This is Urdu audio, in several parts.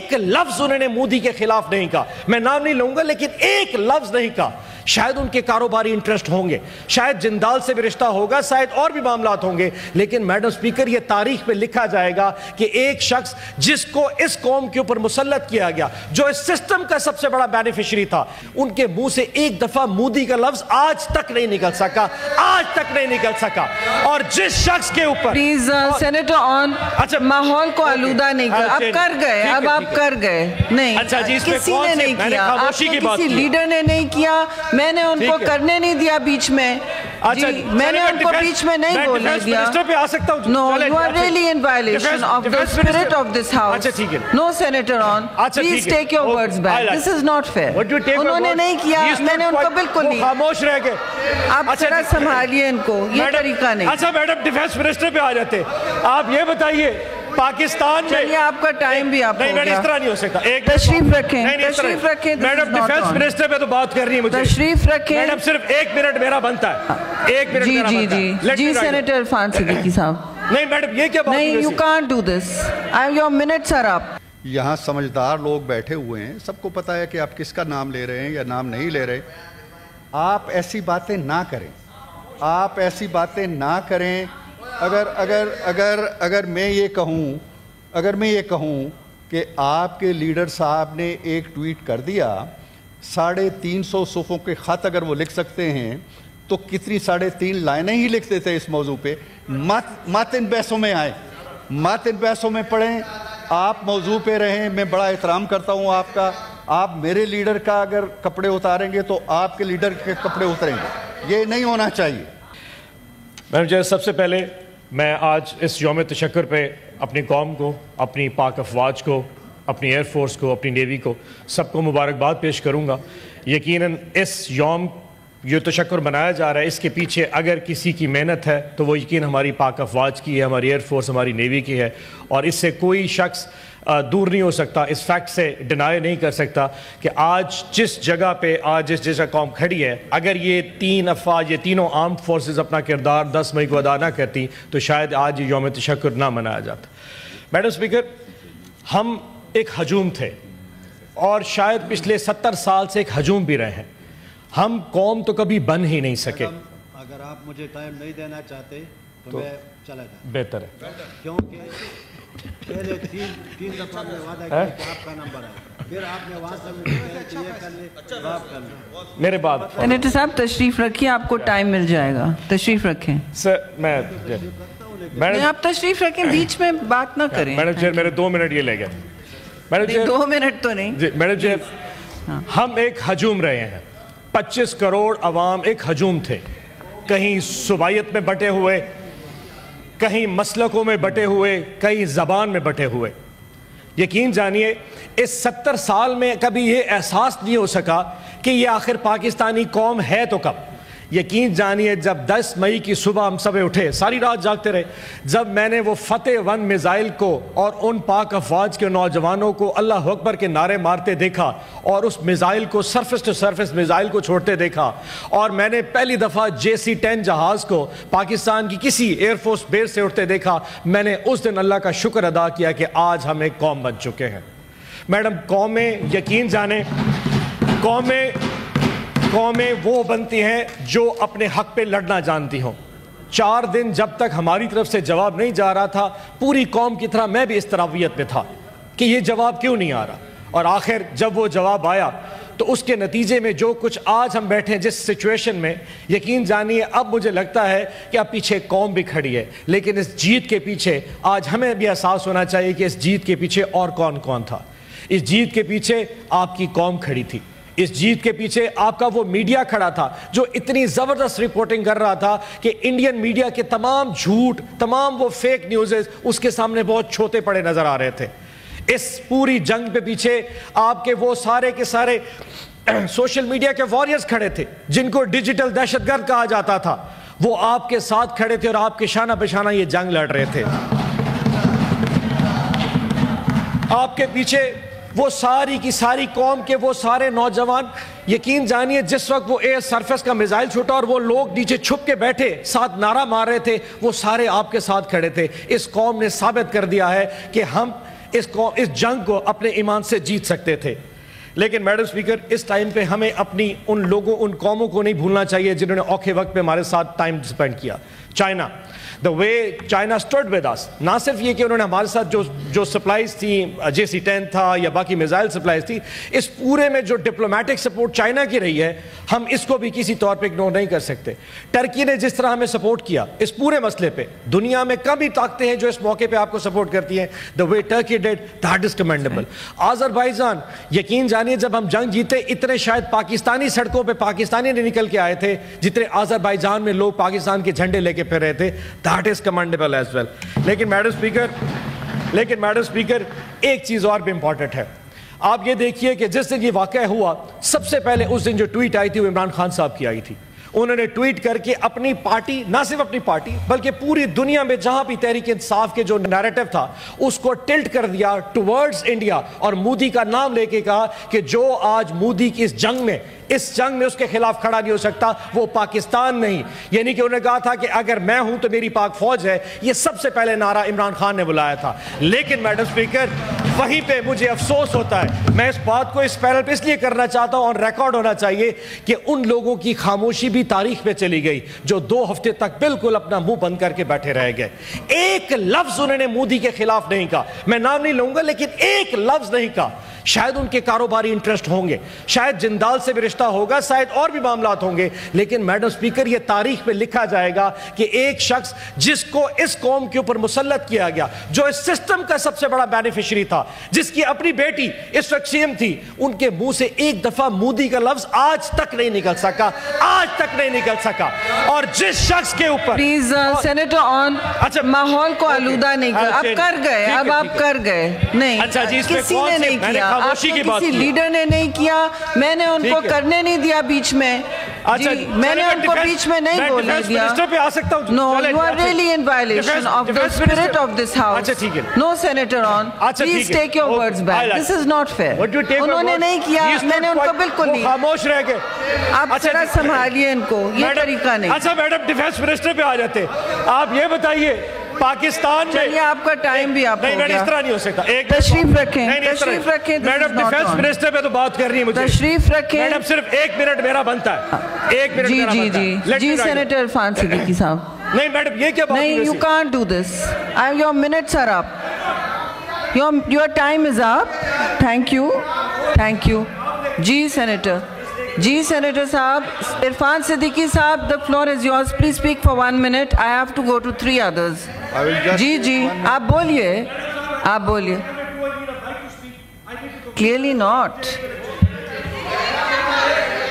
ایک لفظ انہوں نے مودی کے خلاف نہیں کہا. میں نام نہیں لوں گا لیکن ایک لفظ نہیں کہا. شاید ان کے کاروباری انٹرسٹ ہوں گے, شاید جندال سے بھی رشتہ ہوگا, شاید اور بھی معاملات ہوں گے, لیکن میڈم سپیکر یہ تاریخ میں لکھا جائے گا کہ ایک شخص جس کو اس قوم کے اوپر مسلط کیا گیا, جو اس سسٹم کا سب سے بڑا بینیفیشری تھا, ان کے منہ سے ایک دفعہ مودی کا لفظ آج تک نہیں نکل سکا, آج تک نہیں نکل سکا. اور جس شخص کے اوپر پلیز سینیٹر آن ماحول کو آلودہ نہیں کر, اب کر گئے, اب آپ کر گئے نہیں, کسی نے نہیں کیا, آپ کو کسی لیڈر نے نہیں کیا, میں نے ان کو کرنے نہیں دیا بیچ میں, میں نے ان کو بیچ میں نہیں بولنے دیا. No, you are really in violation of the spirit of this house. No, Senator On, please take your words back. This is not fair. انہوں نے نہیں کیا, میں نے ان کو بالکل نہیں. خاموش رہ گئے. آپ ذرا سنبھالیے ان کو, یہ طریقہ نہیں. اچھا میڈم ڈیفینس منسٹر پہ آ جاتے, آپ یہ بتائیے پاکستان میں, چلیے آپ کا ٹائم بھی آپ ہو گیا, نہیں اس طرح نہیں ہو سکتا. تشریف رکھیں, تشریف رکھیں. میڈم ڈیفینس منسٹر پہ تو بات کر رہی ہے مجھے, تشریف رکھیں. میڈم صرف 1 منٹ میرا بنتا ہے, 1 منٹ میرا بنتا ہے. جی سینیٹر عرفان صدیقی صاحب. نہیں میڈم یہ کیا بات ہے, نہیں, you can't do this. Your minutes are up. یہاں سمجھدار لوگ بیٹھے ہوئے ہیں, سب کو پتا ہے کہ آپ کس کا نام لے رہے ہیں یا نام نہیں لے رہے. آپ ایسی باتیں نہ کریں, آپ ایسی باتیں نہ کریں. اگر میں یہ کہوں کہ آپ کے لیڈر صاحب نے ایک ٹویٹ کر دیا, 350 صفحوں کے خط اگر وہ لکھ سکتے ہیں تو کتنی 3.5 لائنیں ہی لکھتے تھے اس موضوع پہ. مت ان بحثوں میں آئیں, مت ان بحثوں میں پڑھیں, آپ موضوع پہ رہیں. میں بڑا احترام کرتا ہوں آپ کا, آپ میرے لیڈر کا اگر کپڑے اتاریں گے تو آپ کے لیڈر کے کپڑے اتریں گے, یہ نہیں ہونا چاہیے. میم جی, سب سے پہلے میں آج اس یوم تشکر پہ اپنی قوم کو, اپنی پاک افواج کو, اپنی ایئر فورس کو, اپنی نیوی کو, سب کو مبارکباد پیش کروں گا. یقیناً اس یوم یہ تشکر منایا جا رہا ہے, اس کے پیچھے اگر کسی کی محنت ہے تو وہ یقین ہماری پاک افواج کی ہے, ہماری ایئر فورس, ہماری نیوی کی ہے. اور اس سے کوئی شخص دور نہیں ہو سکتا, اس فیکٹ سے ڈینائی نہیں کر سکتا کہ آج جس جگہ پہ جس جگہ قوم کھڑی ہے, اگر یہ 3 افواج, یہ تینوں آرمڈ فورسز اپنا کردار 10 مئی کو ادا نہ کرتی تو شاید آج یہ یوم تشکر نہ منایا جاتا. میڈم اسپیکر, ہم ایک ہجوم تھے اور شاید پچھلے 70 سال سے ایک ہجوم بھی رہے ہیں. ہم قوم تو کبھی بن ہی نہیں سکے. اگر آپ مجھے ٹائم نہیں دینا چاہتے تو میں چلا جاتا. بہتر ہے, کیونکہ پہلے 3 دفعہ میں وعدہ کیا کہ آپ کا نمبر ہے, پھر آپ نے وہاں سے مجھے کہا کہ یہ کر لیں, آپ کر لیں. میرے بعد سینیٹر صاحب تشریف رکھیے, آپ کو ٹائم مل جائے گا, تشریف رکھیں. سر میں آپ تشریف رکھیں, بیچ میں بات نہ کریں. میڈم چیئر میرے 2 منٹ یہ لے گئے. 2 منٹ تو نہیں. میڈم چیئر, ہم ایک ہجوم رہے ہیں, 25 کروڑ عوام ایک ہجوم تھے, کہیں صوبائیت میں بٹے ہوئے, کہیں مسلکوں میں بٹے ہوئے, کہیں زبان میں بٹے ہوئے. یقین جانیے اس 70 سال میں کبھی یہ احساس نہیں ہو سکا کہ یہ آخر پاکستانی قوم ہے تو کب. یقین جانیے جب 10 مئی کی صبح ہم سب اٹھے, ساری رات جاگتے رہے, جب میں نے وہ فتح 1 میزائل کو اور ان پاک افواج کے نوجوانوں کو اللہ اکبر کے نعرے مارتے دیکھا اور اس میزائل کو سرفس ٹو سرفس میزائل کو چھوڑتے دیکھا, اور میں نے پہلی دفعہ JC-10 جہاز کو پاکستان کی کسی ایئر فورس بیس سے اٹھتے دیکھا, میں نے اس دن اللہ کا شکر ادا کیا کہ آج ہم ایک قوم بن چکے ہیں. میڈم قومیں, یقین جانیں, قومیں وہ بنتی ہیں جو اپنے حق پہ لڑنا جانتی ہوں. 4 دن جب تک ہماری طرف سے جواب نہیں جا رہا تھا, پوری قوم کی طرح میں بھی اس طرفیت میں تھا کہ یہ جواب کیوں نہیں آ رہا, اور آخر جب وہ جواب آیا تو اس کے نتیجے میں جو کچھ آج ہم بیٹھے ہیں جس سچویشن میں, یقین جانیے اب مجھے لگتا ہے کہ اب پیچھے قوم بھی کھڑی ہے, لیکن اس جیت کے پیچھے آج ہمیں بھی احساس ہونا چاہیے کہ اس جیت کے پیچھے اور کون کون تھا. اس جیت کے پیچھے آپ کی قوم کھڑی تھی, اس جیت کے پیچھے آپ کا وہ میڈیا کھڑا تھا جو اتنی زبردست رپورٹنگ کر رہا تھا کہ انڈین میڈیا کے تمام جھوٹ, تمام وہ فیک نیوزز اس کے سامنے بہت چھوٹے پڑے نظر آ رہے تھے. اس پوری جنگ پہ پیچھے آپ کے وہ سارے کے سارے سوشل میڈیا کے واریئرز کھڑے تھے جن کو ڈیجیٹل دہشت گرد کہا جاتا تھا, وہ آپ کے ساتھ کھڑے تھے اور آپ کے شانہ بشانہ یہ جنگ لڑ رہے تھے. آپ کے پیچھے وہ ساری کی ساری قوم کے وہ سارے نوجوان, یقین جانیے جس وقت وہ ایئر سرفیس کا میزائل چھوٹا اور وہ لوگ نیچے چھپ کے بیٹھے ساتھ نعرہ مار رہے تھے, وہ سارے آپ کے ساتھ کھڑے تھے. اس قوم نے ثابت کر دیا ہے کہ ہم اس جنگ کو اپنے ایمان سے جیت سکتے تھے. لیکن میڈم سپیکر اس ٹائم پہ ہمیں اپنی ان لوگوں ان قوموں کو نہیں بھولنا چاہیے جنہوں نے اوکھے وقت پہ ہمارے ساتھ ٹائم سپینڈ کیا. China, the way China stood with us, نہ صرف یہ کہ انہوں نے ہمارے ساتھ جو سپلائز تھیں, JC-10 تھا یا باقی میزائل سپلائز تھی, اس پورے میں جو ڈپلومیٹک سپورٹ چائنا کی رہی ہے ہم اس کو بھی کسی طور پہ اگنور نہیں کر سکتے. ٹرکی نے جس طرح ہمیں سپورٹ کیا اس پورے مسئلے پہ, دنیا میں کم ہی طاقتیں ہیں جو اس موقع پہ آپ کو سپورٹ کرتی ہیں. the way Turkey did, that is commendable. Azerbaijan, یقین جانیے جب ہم جنگ جیتے اتنے شاید پاکستانی سڑکوں پہ پاکستانی نہیں نکل کے آئے تھے جتنے آذربائیجان میں لوگ پاکستان کے جھنڈے لے کے پھر رہے تھے. That is commendable as well. لیکن میڈم سپیکر ایک چیز اور بھی امپورٹنٹ ہے. آپ یہ دیکھیے کہ جس دن یہ واقعہ ہوا سب سے پہلے اس دن جو ٹویٹ آئی تھی وہ عمران خان صاحب کی آئی تھی. انہوں نے ٹویٹ کر کے اپنی پارٹی, نہ صرف اپنی پارٹی بلکہ پوری دنیا میں جہاں بھی تحریک انصاف کے جو نیریٹو تھا اس کو ٹلٹ کر دیا ٹورڈز انڈیا, اور مودی کا نام لے کے کہا کہ جو آج مودی کی اس جنگ میں اس کے خلاف کھڑا نہیں ہو سکتا وہ پاکستان نہیں. یعنی کہ انہوں نے کہا تھا کہ اگر میں ہوں تو میری پاک فوج ہے. یہ سب سے پہلے نعرہ عمران خان نے بلایا تھا. لیکن میڈم سپیکر وہیں پہ مجھے افسوس ہوتا ہے, میں اس بات کو اس پینل پہ اس لیے کرنا چاہتا ہوں اور ریکارڈ ہونا چاہیے کہ ان لوگوں کی خاموشی بھی تاریخ میں چلی گئی جو 2 ہفتے تک بالکل اپنا منہ بند کر کے بیٹھے رہ گئے. ایک لفظ انہوں نے مودی کے خلاف نہیں کہا, میں نام نہیں لوں گا لیکن ایک لفظ نہیں کہا. شاید ان کے کاروباری انٹرسٹ ہوں گے, شاید جندال سے بھی رشتہ ہوگا, شاید اور بھی معاملات ہوں گے, لیکن میڈم سپیکر یہ تاریخ میں لکھا جائے گا کہ ایک شخص جس کو اس قوم کے اوپر مسلط کیا گیا, جو اس سسٹم کا سب سے بڑا بینیفیشری تھا, جس کی اپنی بیٹی اس وقت سی ایم تھی, ان کے منہ سے ایک دفعہ مودی کا لفظ آج تک نہیں نکل سکا. اور جس شخص کے اوپر پلیز سینیٹر آن, ماحول کو آلودہ نہیں کر, اب کر گئے, اب آپ کر گئے نہیں, کسی نے نہیں کیا, آپ کو کسی لیڈر نے نہیں کیا, میں نے ان کو کرنے نہیں دیا بیچ میں, میں نے ان کو بیچ میں نہیں بولنے دیا. No, you are really in violation of the spirit of this house. No, Senator On, please take your words back. This is not fair. انہوں نے نہیں کیا, میں نے ان کو بالکل نہیں. خاموش رہ گئے. آپ ذرا سنبھالیے ان کو, یہ طریقہ نہیں. اچھا میڈم ڈیفینس منسٹر پہ آ جاتے, آپ یہ بتائیے پاکستان میں, چلیے آپ کا ٹائم بھی آپ ہو گیا, اس طرح نہیں ہو سکتا. تشریف رکھیں. میڈم ڈیفینس منسٹر پہ تو بات کر رہی ہے مجھے, تشریف رکھیں. میڈم صرف 1 منٹ میرا بنتا ہے, 1 منٹ میرا بنتا ہے. جی سینیٹر عرفان صدیقی صاحب. نہیں میڈم یہ کیا بات نہیں, you can't do this. Your minutes are up. Your time is up. Thank you. جی سینیٹر. جی سینیٹر صاحب. عرفان صدیقی صاحب, the floor is yours. Please speak for 1 minute. I have to go to 3 others. جی آپ بولیے. Clearly not.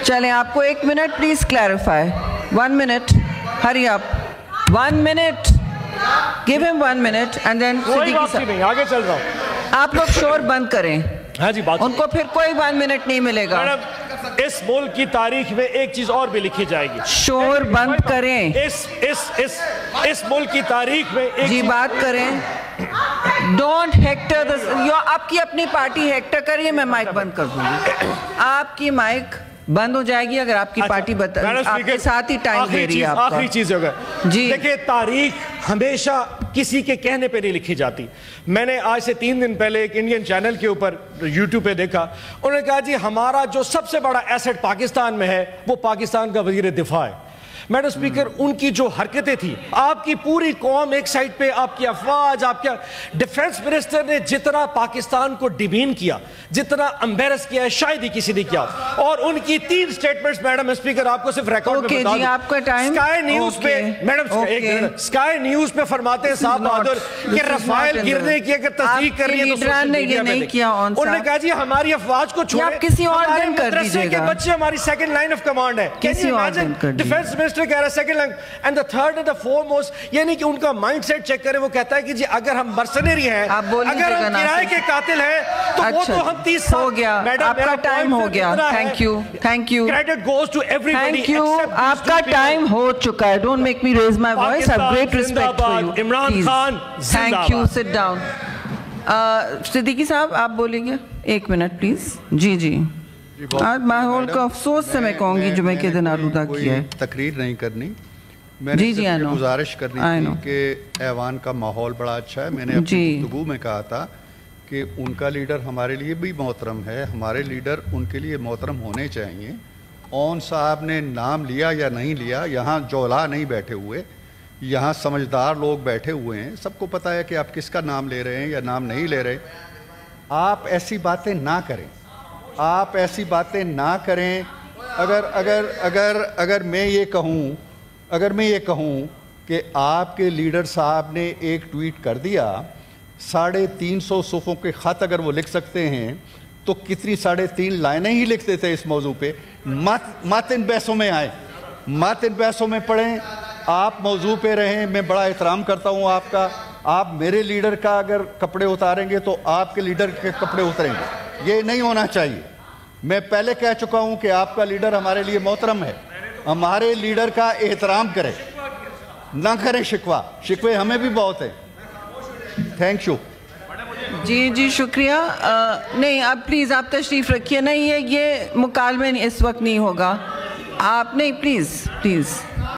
چلیں آپ کو 1 minute please clarify. 1 minute. Hurry up. 1 minute. Give him 1 minute and then Siddiqui صاحب. آگے چل رہا ہوں. آپ لوگ شور بند کریں. ہاں جی, بات ان کو پھر کوئی 1 منٹ نہیں ملے گا. اس ملک کی تاریخ میں ایک چیز اور بھی لکھی جائے گی. شور بند کریں. اس ملک کی تاریخ میں جی بات کریں. ڈونٹ ہیکٹر, آپ کی اپنی پارٹی ہیکٹر کریے, میں مائک بند کر دوں گی. آپ کی مائک بند ہو جائے گی اگر آپ کی پارٹی آپ کے ساتھ ہی ٹائم دے رہی ہے. آخری چیز ہوگا جی, دیکھیں تاریخ ہمیشہ کسی کے کہنے پہ نہیں لکھی جاتی. میں نے آج سے 3 دن پہلے ایک انڈین چینل کے اوپر یوٹیوب پہ دیکھا, انہوں نے کہا جی ہمارا جو سب سے بڑا ایسٹ پاکستان میں ہے وہ پاکستان کا وزیر دفاع ہے. میڈم سپیکر ان کی جو حرکتیں تھی, آپ کی پوری قوم ایک سائٹ پہ, آپ کی افواج, آپ کیا ڈیفنس منسٹر نے جتنا پاکستان کو ڈیمین کیا, جتنا امبیرس کیا ہے شاید ہی کسی نے کیا. اور ان کی 3 سٹیٹمنٹس میڈم سپیکر آپ کو صرف ریکارڈ میں بتا دوں, آپ کا ٹائم سکائی نیوز پہ, میڈم سکائی نیوز پہ فرماتے ہیں صاحب بہادر کہ رفائل گرنے کی اگر تصدیق کر رہی ہے تو سوشل میڈیا پہ دیکھیں. انہوں نے کہا جی ہماری افواج کو چھوڑیں, کسی اور دن کر دیجئے گا, بچے ہماری سیکنڈ لائن آف کمانڈ ہے. کسی اور دن کر دیجئے. ڈیفنس منسٹر کہہ رہا ہے second line, and the third and the foremost, یعنی کہ ان کا مائنڈ سیٹ چیک کریں. وہ کہتا ہے کہ جی اگر ہم مرسنری ہیں, اگر ہم کرائے کے قاتل ہیں تو وہ تو ہم 30 سال. ہو گیا, آپ کا ٹائم ہو گیا. Thank you. Credit goes to everybody. Thank you. آپ کا ٹائم ہو چکا ہے. Don't make me raise my voice. I have great respect for you. Imran Khan Thank you. Sit down. Siddiqui صاحب آپ بولیں گے 1 منٹ پلیز. جی آج ماحول کا افسوس سے میں کہوں گی جمعے کے دن آلودہ کیا ہے. تقریر نہیں کرنی, میں نے صرف گزارش کرنی تھی کہ ایوان کا ماحول بڑا اچھا ہے. میں نے اپنی گفتگو میں کہا تھا کہ ان کا لیڈر ہمارے لیے بھی محترم ہے, ہمارے لیڈر ان کے لیے محترم ہونے چاہیے. اون صاحب نے نام لیا یا نہیں لیا, یہاں جولا نہیں بیٹھے ہوئے, یہاں سمجھدار لوگ بیٹھے ہوئے ہیں, سب کو پتہ ہے کہ آپ کس کا نام لے رہے ہیں یا نام نہیں لے رہے. آپ ایسی باتیں نہ کریں, آپ ایسی باتیں نہ کریں. اگر میں یہ کہوں کہ آپ کے لیڈر صاحب نے ایک ٹویٹ کر دیا, 350 صفحوں کے خط اگر وہ لکھ سکتے ہیں تو کتنی 3.5 لائنیں ہی لکھتے تھے اس موضوع پہ. مت ان بحثوں میں آئیں, مت ان بحثوں میں پڑھیں, آپ موضوع پہ رہیں. میں بڑا احترام کرتا ہوں آپ کا. آپ میرے لیڈر کا اگر کپڑے اتاریں گے تو آپ کے لیڈر کے کپڑے اتریں گے, یہ نہیں ہونا چاہیے. میں پہلے کہہ چکا ہوں کہ آپ کا لیڈر ہمارے لیے محترم ہے, ہمارے لیڈر کا احترام کریں, نہ کریں شکوے ہمیں بھی بہت ہیں. Thank you. جی شکریہ. نہیں اب پلیز آپ تشریف رکھیے. نہیں یہ مکالمے اس وقت نہیں ہوگا. آپ نہیں, پلیز.